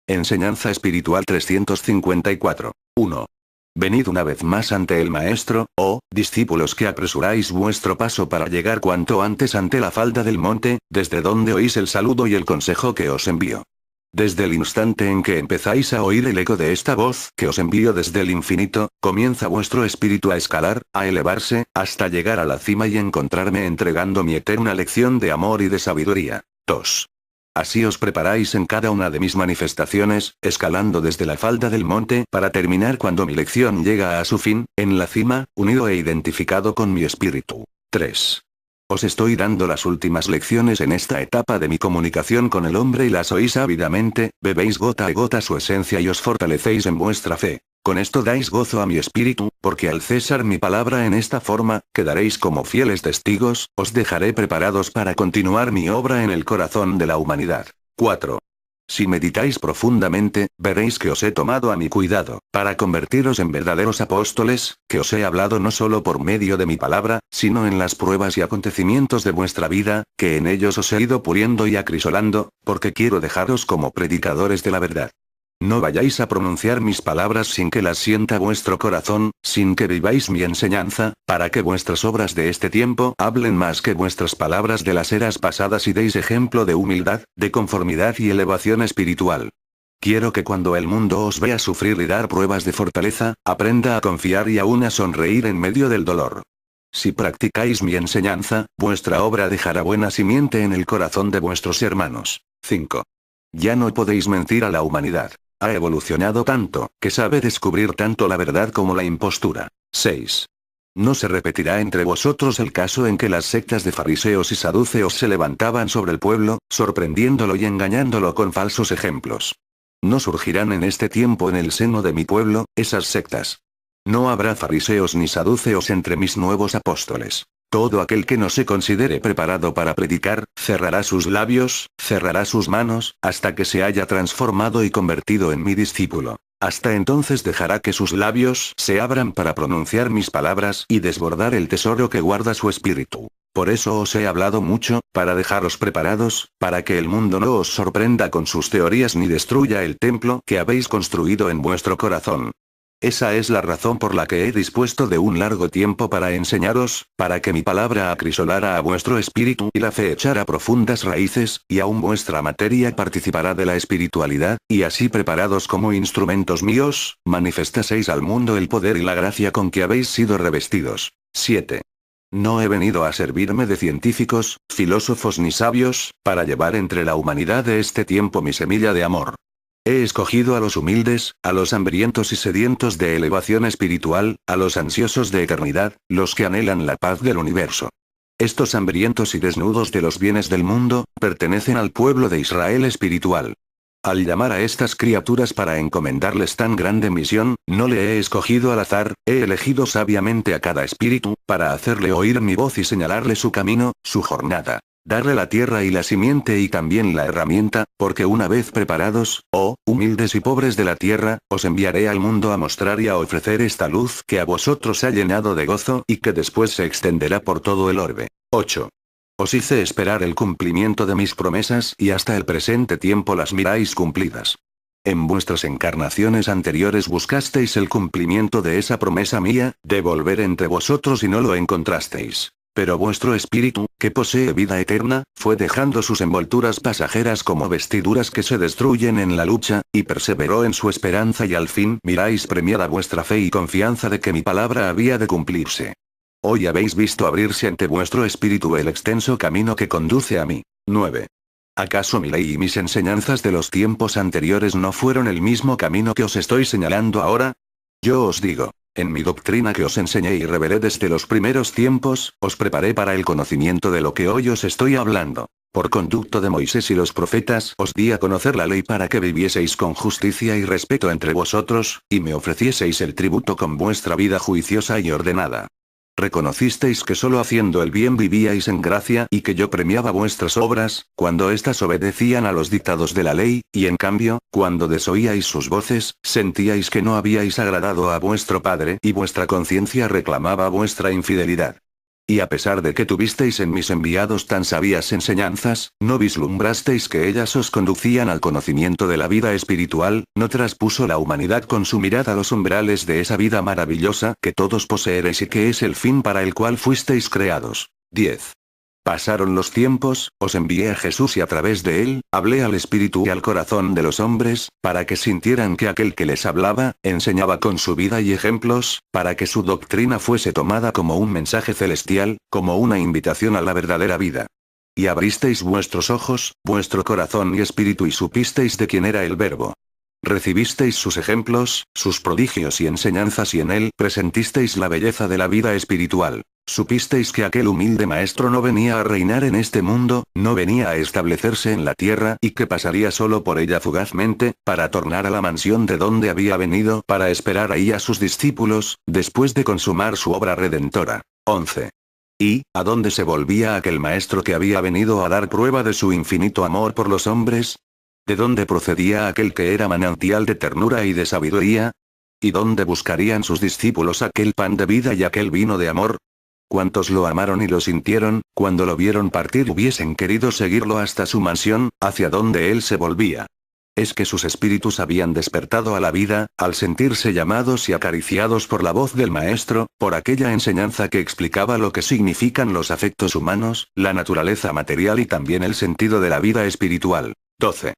Enseñanza espiritual 354. 1. Venid una vez más ante el Maestro, oh, discípulos que apresuráis vuestro paso para llegar cuanto antes ante la falda del monte, desde donde oís el saludo y el consejo que os envío. Desde el instante en que empezáis a oír el eco de esta voz que os envío desde el infinito, comienza vuestro espíritu a escalar, a elevarse, hasta llegar a la cima y encontrarme entregando mi eterna lección de amor y de sabiduría. 2. Así os preparáis en cada una de mis manifestaciones, escalando desde la falda del monte para terminar cuando mi lección llega a su fin, en la cima, unido e identificado con mi espíritu. 3. Os estoy dando las últimas lecciones en esta etapa de mi comunicación con el hombre y las oís ávidamente, bebéis gota a gota su esencia y os fortalecéis en vuestra fe. Con esto dais gozo a mi espíritu, porque al cesar mi palabra en esta forma, quedaréis como fieles testigos, os dejaré preparados para continuar mi obra en el corazón de la humanidad. 4. Si meditáis profundamente, veréis que os he tomado a mi cuidado, para convertiros en verdaderos apóstoles, que os he hablado no solo por medio de mi palabra, sino en las pruebas y acontecimientos de vuestra vida, que en ellos os he ido puliendo y acrisolando, porque quiero dejaros como predicadores de la verdad. No vayáis a pronunciar mis palabras sin que las sienta vuestro corazón, sin que viváis mi enseñanza, para que vuestras obras de este tiempo hablen más que vuestras palabras de las eras pasadas y deis ejemplo de humildad, de conformidad y elevación espiritual. Quiero que cuando el mundo os vea sufrir y dar pruebas de fortaleza, aprenda a confiar y aún a sonreír en medio del dolor. Si practicáis mi enseñanza, vuestra obra dejará buena simiente en el corazón de vuestros hermanos. 5. Ya no podéis mentir a la humanidad. Ha evolucionado tanto, que sabe descubrir tanto la verdad como la impostura. 6. No se repetirá entre vosotros el caso en que las sectas de fariseos y saduceos se levantaban sobre el pueblo, sorprendiéndolo y engañándolo con falsos ejemplos. No surgirán en este tiempo en el seno de mi pueblo, esas sectas. No habrá fariseos ni saduceos entre mis nuevos apóstoles. Todo aquel que no se considere preparado para predicar, cerrará sus labios, cerrará sus manos, hasta que se haya transformado y convertido en mi discípulo. Hasta entonces dejará que sus labios se abran para pronunciar mis palabras y desbordar el tesoro que guarda su espíritu. Por eso os he hablado mucho, para dejaros preparados, para que el mundo no os sorprenda con sus teorías ni destruya el templo que habéis construido en vuestro corazón. Esa es la razón por la que he dispuesto de un largo tiempo para enseñaros, para que mi palabra acrisolara a vuestro espíritu y la fe echara profundas raíces, y aún vuestra materia participará de la espiritualidad, y así preparados como instrumentos míos, manifestaseis al mundo el poder y la gracia con que habéis sido revestidos. 7. No he venido a servirme de científicos, filósofos ni sabios, para llevar entre la humanidad de este tiempo mi semilla de amor. He escogido a los humildes, a los hambrientos y sedientos de elevación espiritual, a los ansiosos de eternidad, los que anhelan la paz del universo. Estos hambrientos y desnudos de los bienes del mundo, pertenecen al pueblo de Israel espiritual. Al llamar a estas criaturas para encomendarles tan grande misión, no le he escogido al azar, he elegido sabiamente a cada espíritu, para hacerle oír mi voz y señalarle su camino, su jornada. Darle la tierra y la simiente y también la herramienta, porque una vez preparados, oh, humildes y pobres de la tierra, os enviaré al mundo a mostrar y a ofrecer esta luz que a vosotros ha llenado de gozo y que después se extenderá por todo el orbe. 8. Os hice esperar el cumplimiento de mis promesas y hasta el presente tiempo las miráis cumplidas. En vuestras encarnaciones anteriores buscasteis el cumplimiento de esa promesa mía, de volver entre vosotros y no lo encontrasteis. Pero vuestro espíritu, que posee vida eterna, fue dejando sus envolturas pasajeras como vestiduras que se destruyen en la lucha, y perseveró en su esperanza y al fin miráis premiada vuestra fe y confianza de que mi palabra había de cumplirse. Hoy habéis visto abrirse ante vuestro espíritu el extenso camino que conduce a mí. 9. ¿Acaso mi ley y mis enseñanzas de los tiempos anteriores no fueron el mismo camino que os estoy señalando ahora? Yo os digo. En mi doctrina que os enseñé y revelé desde los primeros tiempos, os preparé para el conocimiento de lo que hoy os estoy hablando. Por conducto de Moisés y los profetas os di a conocer la ley para que vivieseis con justicia y respeto entre vosotros, y me ofrecieseis el tributo con vuestra vida juiciosa y ordenada. Reconocisteis que solo haciendo el bien vivíais en gracia y que yo premiaba vuestras obras, cuando éstas obedecían a los dictados de la ley, y en cambio, cuando desoíais sus voces, sentíais que no habíais agradado a vuestro Padre y vuestra conciencia reclamaba vuestra infidelidad. Y a pesar de que tuvisteis en mis enviados tan sabias enseñanzas, no vislumbrasteis que ellas os conducían al conocimiento de la vida espiritual, no traspuso la humanidad con su mirada los umbrales de esa vida maravillosa que todos poseeréis y que es el fin para el cual fuisteis creados. 10. Pasaron los tiempos, os envié a Jesús y a través de él, hablé al espíritu y al corazón de los hombres, para que sintieran que aquel que les hablaba, enseñaba con su vida y ejemplos, para que su doctrina fuese tomada como un mensaje celestial, como una invitación a la verdadera vida. Y abristeis vuestros ojos, vuestro corazón y espíritu y supisteis de quién era el Verbo. Recibisteis sus ejemplos, sus prodigios y enseñanzas y en él presentisteis la belleza de la vida espiritual. Supisteis que aquel humilde maestro no venía a reinar en este mundo, no venía a establecerse en la tierra y que pasaría solo por ella fugazmente, para tornar a la mansión de donde había venido para esperar ahí a sus discípulos, después de consumar su obra redentora. 11. ¿Y a dónde se volvía aquel maestro que había venido a dar prueba de su infinito amor por los hombres? ¿De dónde procedía aquel que era manantial de ternura y de sabiduría? ¿Y dónde buscarían sus discípulos aquel pan de vida y aquel vino de amor? Cuantos lo amaron y lo sintieron, cuando lo vieron partir hubiesen querido seguirlo hasta su mansión, hacia donde él se volvía. Es que sus espíritus habían despertado a la vida, al sentirse llamados y acariciados por la voz del Maestro, por aquella enseñanza que explicaba lo que significan los afectos humanos, la naturaleza material y también el sentido de la vida espiritual. 12.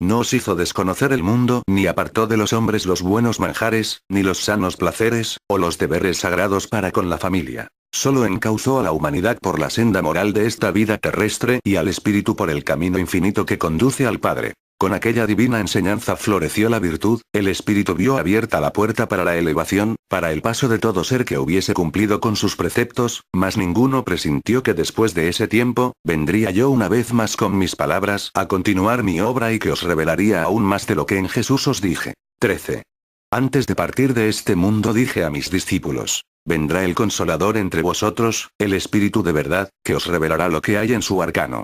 No os hizo desconocer el mundo, ni apartó de los hombres los buenos manjares, ni los sanos placeres, o los deberes sagrados para con la familia. Solo encauzó a la humanidad por la senda moral de esta vida terrestre y al espíritu por el camino infinito que conduce al Padre. Con aquella divina enseñanza floreció la virtud, el espíritu vio abierta la puerta para la elevación, para el paso de todo ser que hubiese cumplido con sus preceptos, mas ninguno presintió que después de ese tiempo, vendría yo una vez más con mis palabras a continuar mi obra y que os revelaría aún más de lo que en Jesús os dije. 13. Antes de partir de este mundo dije a mis discípulos, vendrá el Consolador entre vosotros, el Espíritu de verdad, que os revelará lo que hay en su arcano.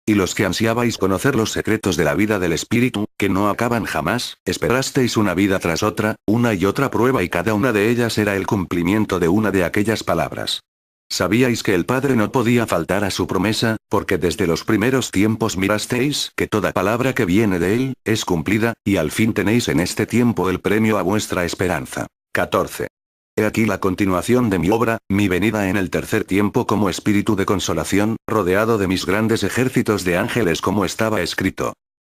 Y los que ansiabais conocer los secretos de la vida del Espíritu, que no acaban jamás, esperasteis una vida tras otra, una y otra prueba y cada una de ellas era el cumplimiento de una de aquellas palabras. Sabíais que el Padre no podía faltar a su promesa, porque desde los primeros tiempos mirasteis que toda palabra que viene de él, es cumplida, y al fin tenéis en este tiempo el premio a vuestra esperanza. 14. He aquí la continuación de mi obra, mi venida en el tercer tiempo como espíritu de consolación, rodeado de mis grandes ejércitos de ángeles como estaba escrito.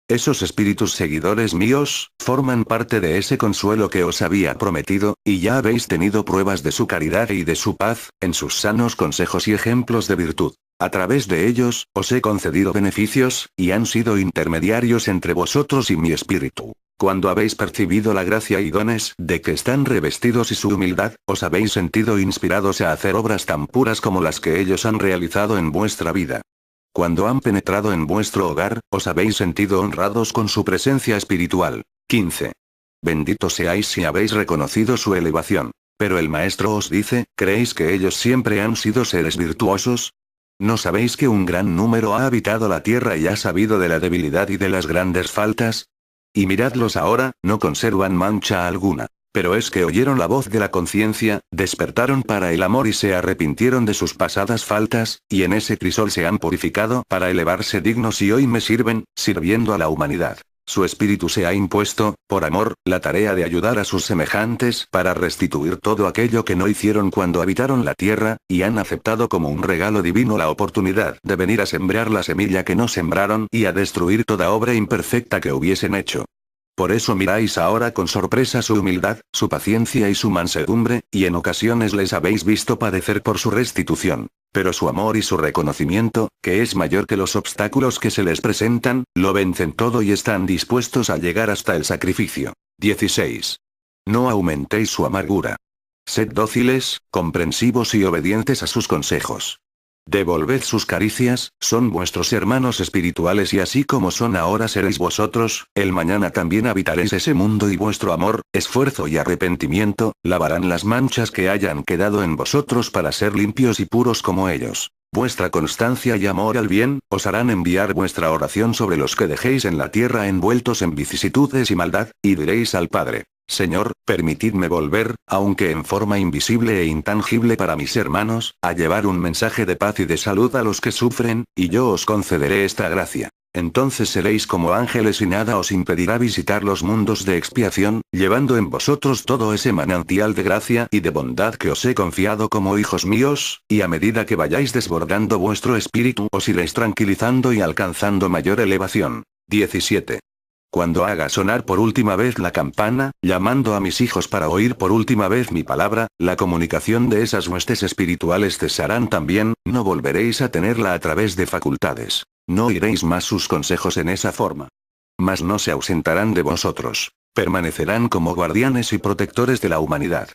Esos espíritus seguidores míos, forman parte de ese consuelo que os había prometido, y ya habéis tenido pruebas de su caridad y de su paz, en sus sanos consejos y ejemplos de virtud. A través de ellos, os he concedido beneficios, y han sido intermediarios entre vosotros y mi espíritu. Cuando habéis percibido la gracia y dones de que están revestidos y su humildad, os habéis sentido inspirados a hacer obras tan puras como las que ellos han realizado en vuestra vida. Cuando han penetrado en vuestro hogar, os habéis sentido honrados con su presencia espiritual. 15. Benditos seáis si habéis reconocido su elevación. Pero el Maestro os dice, ¿creéis que ellos siempre han sido seres virtuosos? ¿No sabéis que un gran número ha habitado la tierra y ha sabido de la debilidad y de las grandes faltas? Y miradlos ahora, no conservan mancha alguna. Pero es que oyeron la voz de la conciencia, despertaron para el amor y se arrepintieron de sus pasadas faltas, y en ese crisol se han purificado para elevarse dignos y hoy me sirven, sirviendo a la humanidad. Su espíritu se ha impuesto, por amor, la tarea de ayudar a sus semejantes para restituir todo aquello que no hicieron cuando habitaron la tierra, y han aceptado como un regalo divino la oportunidad de venir a sembrar la semilla que no sembraron y a destruir toda obra imperfecta que hubiesen hecho. Por eso miráis ahora con sorpresa su humildad, su paciencia y su mansedumbre, y en ocasiones les habéis visto padecer por su restitución. Pero su amor y su reconocimiento, que es mayor que los obstáculos que se les presentan, lo vencen todo y están dispuestos a llegar hasta el sacrificio. 16. No aumentéis su amargura. Sed dóciles, comprensivos y obedientes a sus consejos. Devolved sus caricias, son vuestros hermanos espirituales y así como son ahora seréis vosotros, el mañana también habitaréis ese mundo y vuestro amor, esfuerzo y arrepentimiento, lavarán las manchas que hayan quedado en vosotros para ser limpios y puros como ellos. Vuestra constancia y amor al bien, os harán enviar vuestra oración sobre los que dejéis en la tierra envueltos en vicisitudes y maldad, y diréis al Padre. Señor, permitidme volver, aunque en forma invisible e intangible para mis hermanos, a llevar un mensaje de paz y de salud a los que sufren, y yo os concederé esta gracia. Entonces seréis como ángeles y nada os impedirá visitar los mundos de expiación, llevando en vosotros todo ese manantial de gracia y de bondad que os he confiado como hijos míos, y a medida que vayáis desbordando vuestro espíritu os iréis tranquilizando y alcanzando mayor elevación. 17. Cuando haga sonar por última vez la campana, llamando a mis hijos para oír por última vez mi palabra, la comunicación de esas huestes espirituales cesarán también, no volveréis a tenerla a través de facultades. No oiréis más sus consejos en esa forma. Mas no se ausentarán de vosotros. Permanecerán como guardianes y protectores de la humanidad.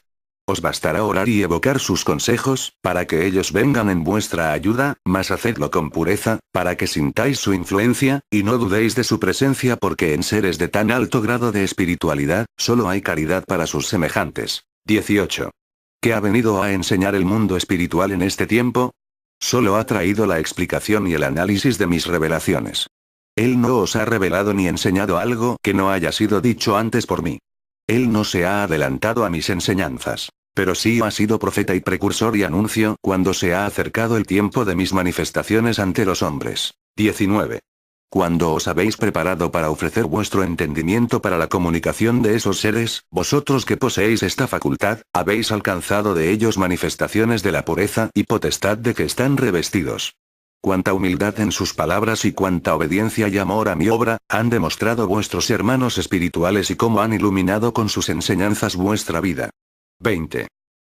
Os bastará orar y evocar sus consejos, para que ellos vengan en vuestra ayuda, mas hacedlo con pureza, para que sintáis su influencia, y no dudéis de su presencia porque en seres de tan alto grado de espiritualidad, solo hay caridad para sus semejantes. 18. ¿Qué ha venido a enseñar el mundo espiritual en este tiempo? Solo ha traído la explicación y el análisis de mis revelaciones. Él no os ha revelado ni enseñado algo que no haya sido dicho antes por mí. Él no se ha adelantado a mis enseñanzas. Pero sí ha sido profeta y precursor y anuncio cuando se ha acercado el tiempo de mis manifestaciones ante los hombres. 19. Cuando os habéis preparado para ofrecer vuestro entendimiento para la comunicación de esos seres, vosotros que poseéis esta facultad, habéis alcanzado de ellos manifestaciones de la pureza y potestad de que están revestidos. Cuánta humildad en sus palabras y cuánta obediencia y amor a mi obra, han demostrado vuestros hermanos espirituales y cómo han iluminado con sus enseñanzas vuestra vida. 20.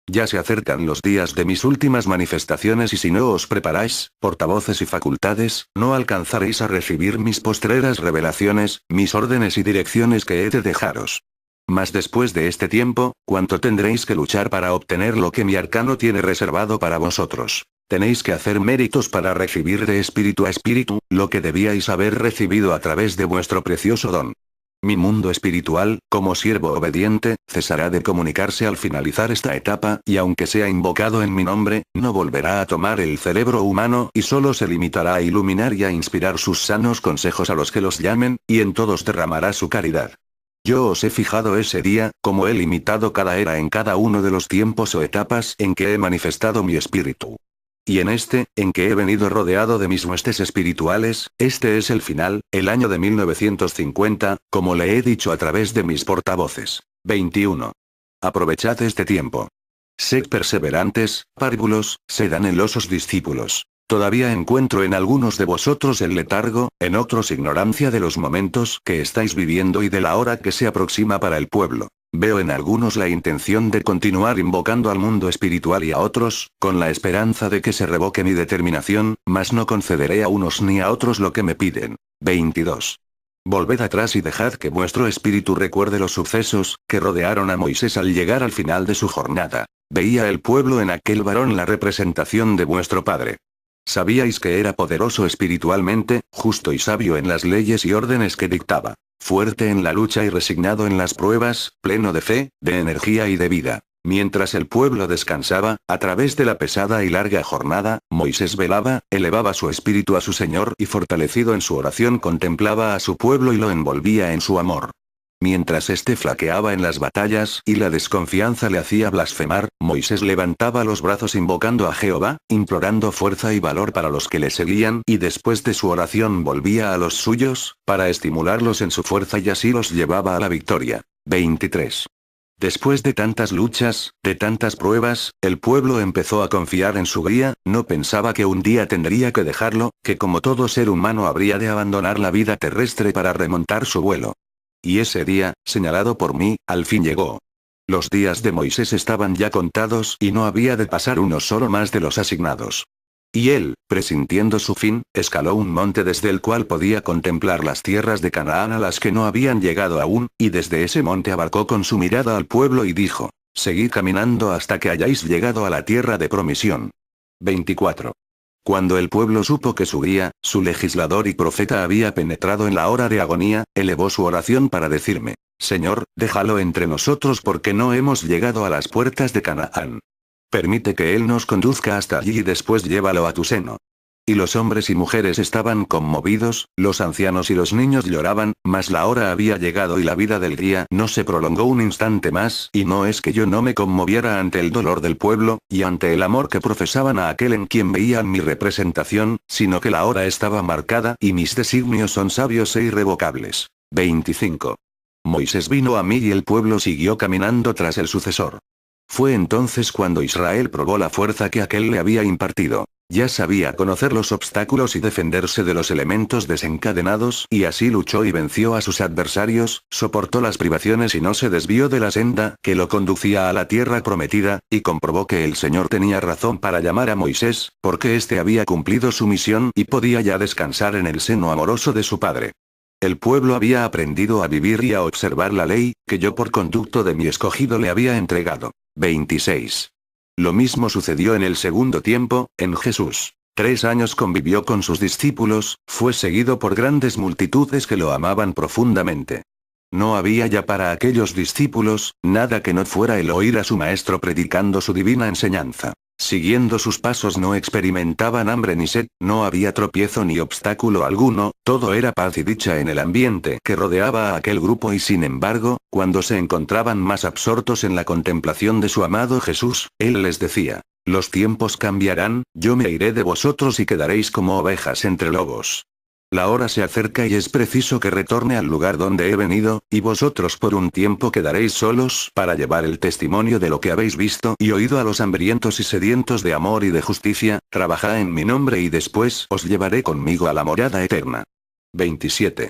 Ya se acercan los días de mis últimas manifestaciones y si no os preparáis, portavoces y facultades, no alcanzaréis a recibir mis postreras revelaciones, mis órdenes y direcciones que he de dejaros. Mas después de este tiempo, ¿cuánto tendréis que luchar para obtener lo que mi arcano tiene reservado para vosotros? Tenéis que hacer méritos para recibir de espíritu a espíritu, lo que debíais haber recibido a través de vuestro precioso don. Mi mundo espiritual, como siervo obediente, cesará de comunicarse al finalizar esta etapa, y aunque sea invocado en mi nombre, no volverá a tomar el cerebro humano y solo se limitará a iluminar y a inspirar sus sanos consejos a los que los llamen, y en todos derramará su caridad. Yo os he fijado ese día, como he limitado cada era en cada uno de los tiempos o etapas en que he manifestado mi espíritu. Y en este, en que he venido rodeado de mis huestes espirituales, este es el final, el año de 1950, como le he dicho a través de mis portavoces. 21. Aprovechad este tiempo. Sed perseverantes, párvulos, sed anhelosos discípulos. Todavía encuentro en algunos de vosotros el letargo, en otros ignorancia de los momentos que estáis viviendo y de la hora que se aproxima para el pueblo. Veo en algunos la intención de continuar invocando al mundo espiritual y a otros, con la esperanza de que se revoque mi determinación, mas no concederé a unos ni a otros lo que me piden. 22. Volved atrás y dejad que vuestro espíritu recuerde los sucesos que rodearon a Moisés al llegar al final de su jornada. Veía el pueblo en aquel varón la representación de vuestro Padre. Sabíais que era poderoso espiritualmente, justo y sabio en las leyes y órdenes que dictaba. Fuerte en la lucha y resignado en las pruebas, pleno de fe, de energía y de vida. Mientras el pueblo descansaba, a través de la pesada y larga jornada, Moisés velaba, elevaba su espíritu a su Señor y fortalecido en su oración contemplaba a su pueblo y lo envolvía en su amor. Mientras éste flaqueaba en las batallas y la desconfianza le hacía blasfemar, Moisés levantaba los brazos invocando a Jehová, implorando fuerza y valor para los que le seguían y después de su oración volvía a los suyos, para estimularlos en su fuerza y así los llevaba a la victoria. 23. Después de tantas luchas, de tantas pruebas, el pueblo empezó a confiar en su guía, no pensaba que un día tendría que dejarlo, que como todo ser humano habría de abandonar la vida terrestre para remontar su vuelo. Y ese día, señalado por mí, al fin llegó. Los días de Moisés estaban ya contados y no había de pasar uno solo más de los asignados. Y él, presintiendo su fin, escaló un monte desde el cual podía contemplar las tierras de Canaán a las que no habían llegado aún, y desde ese monte abarcó con su mirada al pueblo y dijo: Seguid caminando hasta que hayáis llegado a la tierra de promisión. 24. Cuando el pueblo supo que su guía, su legislador y profeta había penetrado en la hora de agonía, elevó su oración para decirme: Señor, déjalo entre nosotros porque no hemos llegado a las puertas de Canaán. Permite que él nos conduzca hasta allí y después llévalo a tu seno. Y los hombres y mujeres estaban conmovidos, los ancianos y los niños lloraban, mas la hora había llegado y la vida del guía no se prolongó un instante más, y no es que yo no me conmoviera ante el dolor del pueblo, y ante el amor que profesaban a aquel en quien veían mi representación, sino que la hora estaba marcada y mis designios son sabios e irrevocables. 25. Moisés vino a mí y el pueblo siguió caminando tras el sucesor. Fue entonces cuando Israel probó la fuerza que aquel le había impartido. Ya sabía conocer los obstáculos y defenderse de los elementos desencadenados, y así luchó y venció a sus adversarios, soportó las privaciones y no se desvió de la senda que lo conducía a la tierra prometida, y comprobó que el Señor tenía razón para llamar a Moisés, porque éste había cumplido su misión y podía ya descansar en el seno amoroso de su padre. El pueblo había aprendido a vivir y a observar la ley, que yo por conducto de mi escogido le había entregado. 26. Lo mismo sucedió en el segundo tiempo, en Jesús. 3 años convivió con sus discípulos, fue seguido por grandes multitudes que lo amaban profundamente. No había ya para aquellos discípulos, nada que no fuera el oír a su maestro predicando su divina enseñanza. Siguiendo sus pasos no experimentaban hambre ni sed, no había tropiezo ni obstáculo alguno, todo era paz y dicha en el ambiente que rodeaba a aquel grupo y sin embargo, cuando se encontraban más absortos en la contemplación de su amado Jesús, él les decía: los tiempos cambiarán, yo me iré de vosotros y quedaréis como ovejas entre lobos. La hora se acerca y es preciso que retorne al lugar donde he venido, y vosotros por un tiempo quedaréis solos para llevar el testimonio de lo que habéis visto y oído a los hambrientos y sedientos de amor y de justicia, trabajad en mi nombre y después os llevaré conmigo a la morada eterna. 27.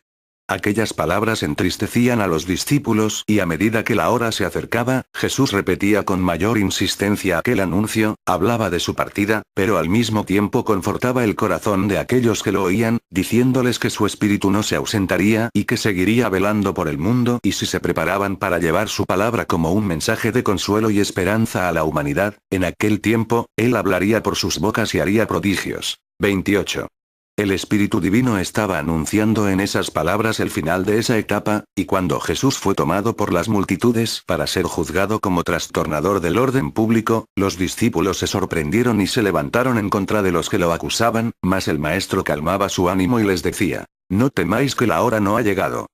Aquellas palabras entristecían a los discípulos y a medida que la hora se acercaba, Jesús repetía con mayor insistencia aquel anuncio, hablaba de su partida, pero al mismo tiempo confortaba el corazón de aquellos que lo oían, diciéndoles que su espíritu no se ausentaría y que seguiría velando por el mundo y si se preparaban para llevar su palabra como un mensaje de consuelo y esperanza a la humanidad, en aquel tiempo, él hablaría por sus bocas y haría prodigios. 28. El Espíritu Divino estaba anunciando en esas palabras el final de esa etapa, y cuando Jesús fue tomado por las multitudes para ser juzgado como trastornador del orden público, los discípulos se sorprendieron y se levantaron en contra de los que lo acusaban, mas el Maestro calmaba su ánimo y les decía: no temáis que la hora no ha llegado.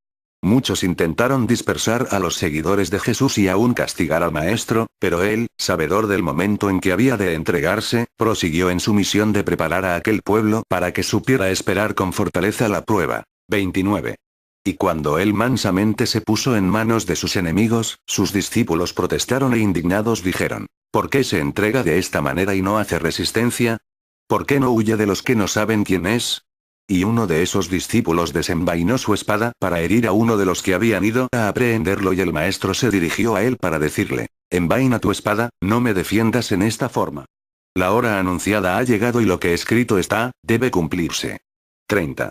Muchos intentaron dispersar a los seguidores de Jesús y aún castigar al Maestro, pero él, sabedor del momento en que había de entregarse, prosiguió en su misión de preparar a aquel pueblo para que supiera esperar con fortaleza la prueba. 29. Y cuando él mansamente se puso en manos de sus enemigos, sus discípulos protestaron e indignados dijeron: ¿por qué se entrega de esta manera y no hace resistencia? ¿Por qué no huye de los que no saben quién es? Y uno de esos discípulos desenvainó su espada para herir a uno de los que habían ido a aprehenderlo y el Maestro se dirigió a él para decirle: envaina tu espada, no me defiendas en esta forma. La hora anunciada ha llegado y lo que escrito está, debe cumplirse. 30.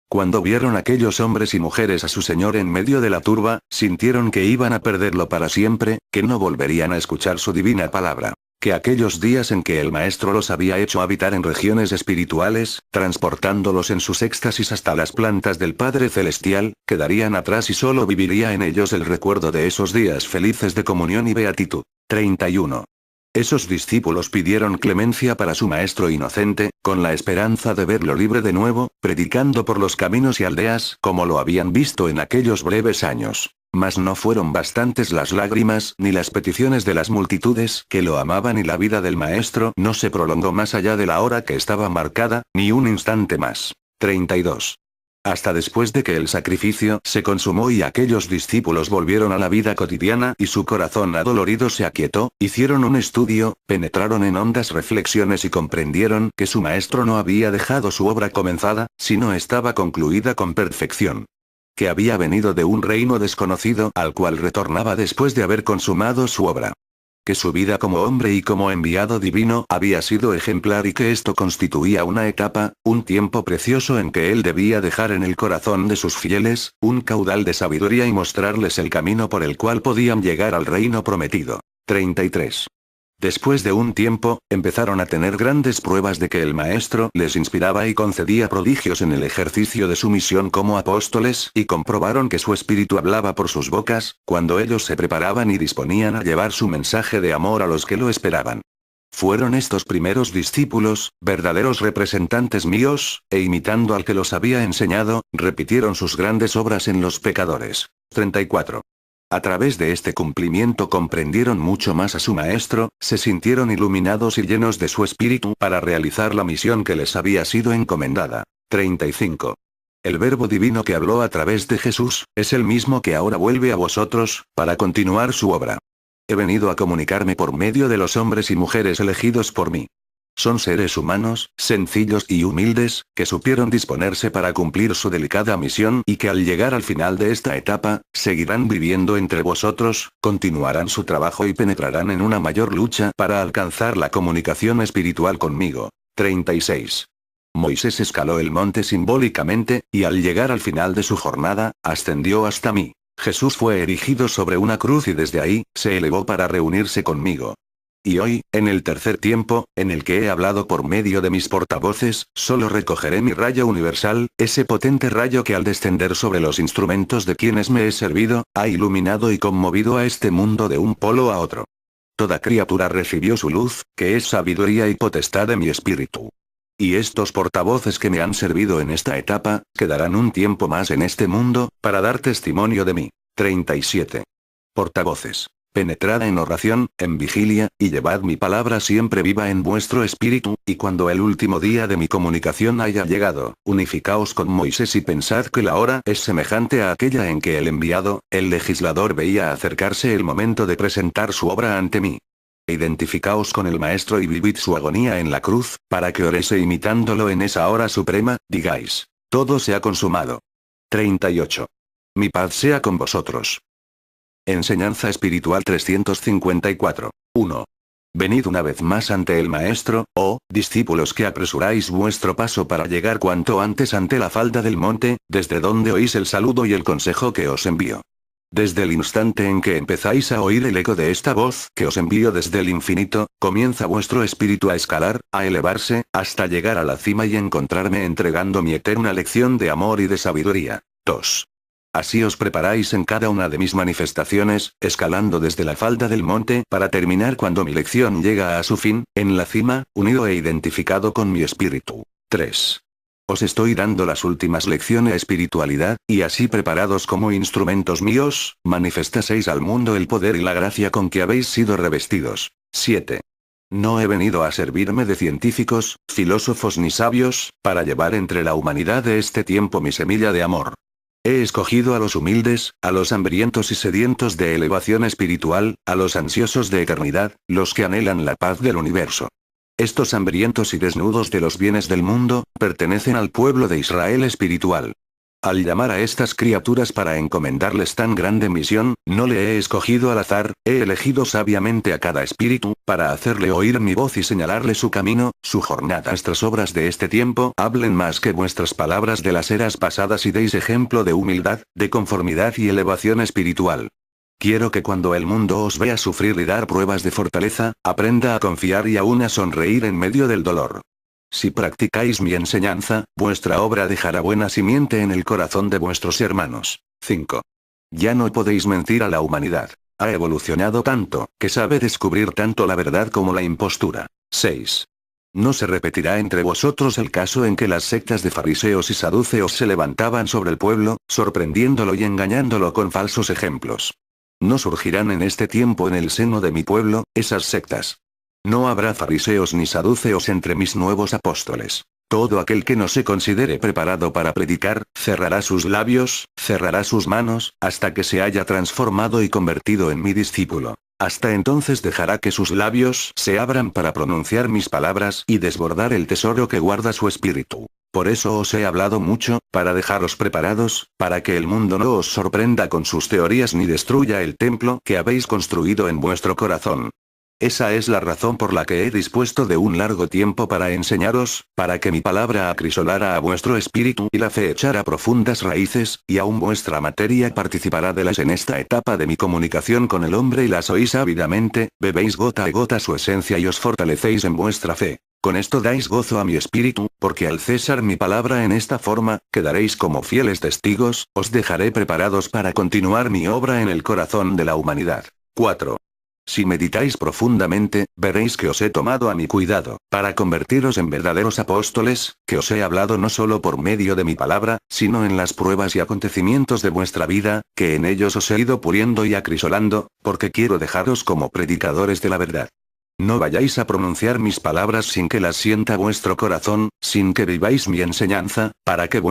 Cuando vieron aquellos hombres y mujeres a su Señor en medio de la turba, sintieron que iban a perderlo para siempre, que no volverían a escuchar su divina palabra. Que aquellos días en que el Maestro los había hecho habitar en regiones espirituales, transportándolos en sus éxtasis hasta las plantas del Padre Celestial, quedarían atrás y solo viviría en ellos el recuerdo de esos días felices de comunión y beatitud. 31. Esos discípulos pidieron clemencia para su Maestro inocente, con la esperanza de verlo libre de nuevo, predicando por los caminos y aldeas como lo habían visto en aquellos breves años. Mas no fueron bastantes las lágrimas ni las peticiones de las multitudes que lo amaban y la vida del Maestro no se prolongó más allá de la hora que estaba marcada, ni un instante más. 32. Hasta después de que el sacrificio se consumó y aquellos discípulos volvieron a la vida cotidiana y su corazón adolorido se aquietó, hicieron un estudio, penetraron en hondas reflexiones y comprendieron que su Maestro no había dejado su obra comenzada, sino estaba concluida con perfección. Que había venido de un reino desconocido al cual retornaba después de haber consumado su obra. Que su vida como hombre y como enviado divino había sido ejemplar y que esto constituía una etapa, un tiempo precioso en que él debía dejar en el corazón de sus fieles, un caudal de sabiduría y mostrarles el camino por el cual podían llegar al reino prometido. 33. Después de un tiempo, empezaron a tener grandes pruebas de que el Maestro les inspiraba y concedía prodigios en el ejercicio de su misión como apóstoles, y comprobaron que su espíritu hablaba por sus bocas, cuando ellos se preparaban y disponían a llevar su mensaje de amor a los que lo esperaban. Fueron estos primeros discípulos, verdaderos representantes míos, e imitando al que los había enseñado, repitieron sus grandes obras en los pecadores. 34. A través de este cumplimiento comprendieron mucho más a su Maestro, se sintieron iluminados y llenos de su espíritu para realizar la misión que les había sido encomendada. 35. El Verbo Divino que habló a través de Jesús, es el mismo que ahora vuelve a vosotros, para continuar su obra. He venido a comunicarme por medio de los hombres y mujeres elegidos por mí. Son seres humanos, sencillos y humildes, que supieron disponerse para cumplir su delicada misión y que al llegar al final de esta etapa, seguirán viviendo entre vosotros, continuarán su trabajo y penetrarán en una mayor lucha para alcanzar la comunicación espiritual conmigo. 36. Moisés escaló el monte simbólicamente, y al llegar al final de su jornada, ascendió hasta mí. Jesús fue erigido sobre una cruz y desde ahí, se elevó para reunirse conmigo. Y hoy, en el tercer tiempo, en el que he hablado por medio de mis portavoces, solo recogeré mi rayo universal, ese potente rayo que al descender sobre los instrumentos de quienes me he servido, ha iluminado y conmovido a este mundo de un polo a otro. Toda criatura recibió su luz, que es sabiduría y potestad de mi espíritu. Y estos portavoces que me han servido en esta etapa, quedarán un tiempo más en este mundo, para dar testimonio de mí. 37. Portavoces. Penetrad en oración, en vigilia, y llevad mi palabra siempre viva en vuestro espíritu, y cuando el último día de mi comunicación haya llegado, unificaos con Moisés y pensad que la hora es semejante a aquella en que el enviado, el legislador veía acercarse el momento de presentar su obra ante mí. Identificaos con el Maestro y vivid su agonía en la cruz, para que oréis e imitándolo en esa hora suprema, digáis, todo se ha consumado. 38. Mi paz sea con vosotros. Enseñanza espiritual 354. 1. Venid una vez más ante el Maestro, oh, discípulos que apresuráis vuestro paso para llegar cuanto antes ante la falda del monte, desde donde oís el saludo y el consejo que os envío. Desde el instante en que empezáis a oír el eco de esta voz que os envío desde el infinito, comienza vuestro espíritu a escalar, a elevarse, hasta llegar a la cima y encontrarme entregando mi eterna lección de amor y de sabiduría. 2. Así os preparáis en cada una de mis manifestaciones, escalando desde la falda del monte para terminar cuando mi lección llega a su fin, en la cima, unido e identificado con mi espíritu. 3. Os estoy dando las últimas lecciones de espiritualidad, y así preparados como instrumentos míos, manifestaseis al mundo el poder y la gracia con que habéis sido revestidos. 7. No he venido a servirme de científicos, filósofos ni sabios, para llevar entre la humanidad de este tiempo mi semilla de amor. He escogido a los humildes, a los hambrientos y sedientos de elevación espiritual, a los ansiosos de eternidad, los que anhelan la paz del universo. Estos hambrientos y desnudos de los bienes del mundo, pertenecen al pueblo de Israel espiritual. Al llamar a estas criaturas para encomendarles tan grande misión, no le he escogido al azar, he elegido sabiamente a cada espíritu, para hacerle oír mi voz y señalarle su camino, su jornada. Vuestras obras de este tiempo hablen más que vuestras palabras de las eras pasadas y deis ejemplo de humildad, de conformidad y elevación espiritual. Quiero que cuando el mundo os vea sufrir y dar pruebas de fortaleza, aprenda a confiar y aún a sonreír en medio del dolor. Si practicáis mi enseñanza, vuestra obra dejará buena simiente en el corazón de vuestros hermanos. 5. Ya no podéis mentir a la humanidad. Ha evolucionado tanto, que sabe descubrir tanto la verdad como la impostura. 6. No se repetirá entre vosotros el caso en que las sectas de fariseos y saduceos se levantaban sobre el pueblo, sorprendiéndolo y engañándolo con falsos ejemplos. No surgirán en este tiempo en el seno de mi pueblo, esas sectas. No habrá fariseos ni saduceos entre mis nuevos apóstoles. Todo aquel que no se considere preparado para predicar, cerrará sus labios, cerrará sus manos, hasta que se haya transformado y convertido en mi discípulo. Hasta entonces dejará que sus labios se abran para pronunciar mis palabras y desbordar el tesoro que guarda su espíritu. Por eso os he hablado mucho, para dejaros preparados, para que el mundo no os sorprenda con sus teorías ni destruya el templo que habéis construido en vuestro corazón. Esa es la razón por la que he dispuesto de un largo tiempo para enseñaros, para que mi palabra acrisolara a vuestro espíritu y la fe echara profundas raíces, y aún vuestra materia participará de las en esta etapa de mi comunicación con el hombre y las oís ávidamente, bebéis gota a gota su esencia y os fortalecéis en vuestra fe. Con esto dais gozo a mi espíritu, porque al cesar mi palabra en esta forma, quedaréis como fieles testigos, os dejaré preparados para continuar mi obra en el corazón de la humanidad. 4. Si meditáis profundamente, veréis que os he tomado a mi cuidado, para convertiros en verdaderos apóstoles, que os he hablado no solo por medio de mi palabra, sino en las pruebas y acontecimientos de vuestra vida, que en ellos os he ido puliendo y acrisolando, porque quiero dejaros como predicadores de la verdad. No vayáis a pronunciar mis palabras sin que las sienta vuestro corazón, sin que viváis mi enseñanza, para que